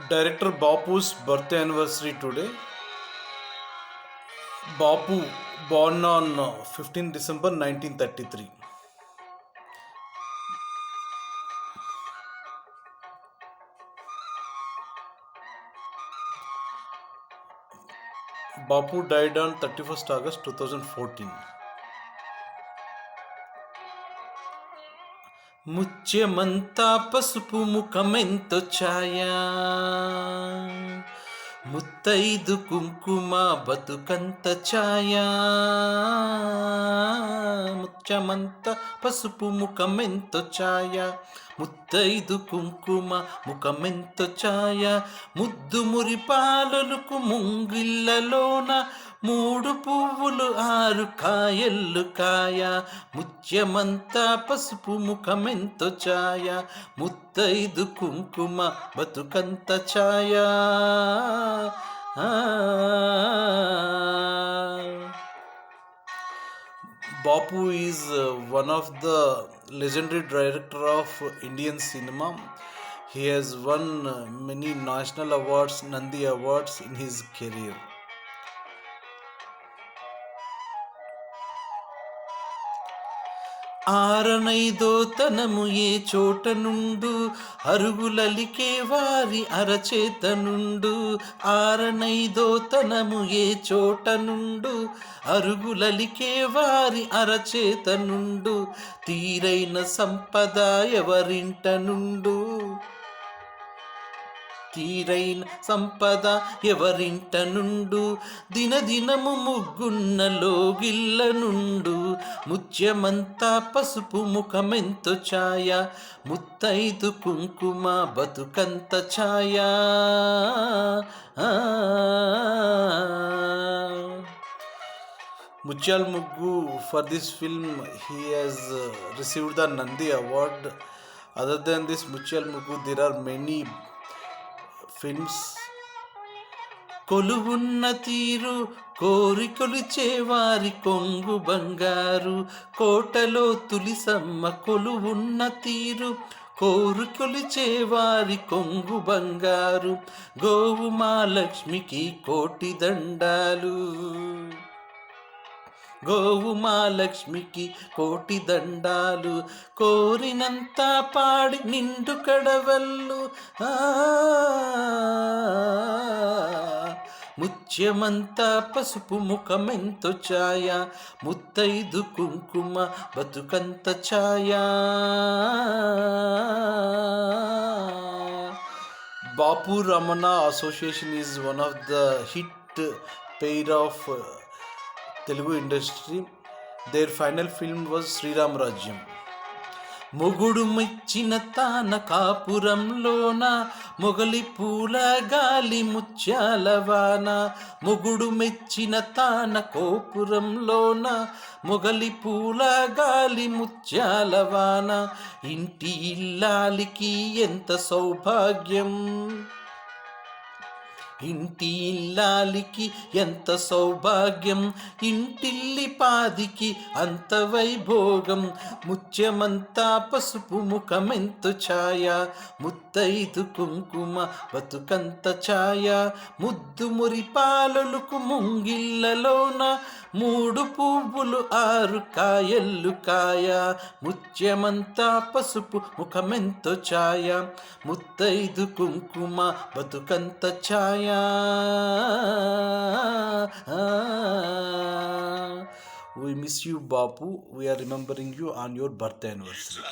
Director Bapu's birthday anniversary today. Bapu, born on 15 December 1933. Bapu died on 31st August 2014. ముత్యమంతా పసుపు ముఖమెంతో ఛాయా, ముత్తైదు కుంకుమ బతుకంత ఛాయా. ముత్యమంతా పసుపు ముఖమెంతో ఛాయా, ముత్తైదు కుంకుమ ముఖమెంతో ఛాయా. ముద్దు మురిపాలలకు ముంగిళ్ళలోన మూడు పువ్వులు ఆరు కాయల్లు కాయ. ముత్యమంతా పసుపు ముఖమెంతో ఛాయ, ముత్తైదు కుంకుమ బతుకంత ఛాయ. Bapu is one of the legendary director of Indian cinema. He has won many national awards, Nandi awards in his career. ఆరనైదో తనము ఏ చోట నుండు, అరుగులలికే వారి అరచేత నుండు. ఆరనైదో తనము ఏ చోట నుండు, అరుగులలికే వారి అరచేత నుండు. తీరైన సంపద ఎవరింట నుండు, తీరైన సంపద ఎవరింట నుండు. దినదినము ముగ్గున్న లోగిళ్ళ నుండు. ముత్యమంతా పసుపు ముఖమెంతో ఛాయ, ముత్తైదు కుంకుమ బతుకంత ఛాయ. Mutyal Muggu, for this film he has received the Nandi award. Other than this Mutyal Muggu, there are many films. కొలువున్న తీరు కోరికొలిచే వారి కొంగు బంగారు, కోటలో తులిసమ్మ కొలువున్న తీరు కోరికొలిచే వారి కొంగు బంగారు. గోవు మహాలక్ష్మికి కోటి దండాలు, గోవు మహాలక్ష్మికి కోటి దండాలు. కోరినంత పాడి నిండు కడవల్లు, ముత్యమంతా పసుపు ముఖమెంతో ఛాయ, ముత్తైదు కుంకుమ బతుకంత ఛాయ. Bapu Ramana Association is one of the hit pair of Telugu industry. Their final film was Sriram Rajyam. మొగుడు మెచ్చిన తాన కాపురంలోన మొగలి పూల గాలి ముత్యాలవాన. మొగుడు మెచ్చిన తాన కోపురంలోన మొగలి పూల గాలి ముత్యాలవాన. ఇంటి ఇల్లాలికి ఎంత సౌభాగ్యం, ఇంటి ఇల్లాలికి ఎంత సౌభాగ్యం. ఇంటిల్లి పాదికి అంత వైభోగం. ముత్యమంతా పసుపు ముఖమెంతో ఛాయ, ముత్తైదు కుంకుమ బతుకంత ఛాయ. ముద్దు మురిపాలలకు ముంగిళ్ళలోన మూడు పువ్వులు ఆరు కాయల్లు కాయ. ముత్యమంతా పసుపు ముఖమెంతో ఛాయ, ముత్తైదు కుంకుమ బతుకంత ఛాయ. We miss you, Bapu. We are remembering you on your birthday anniversary.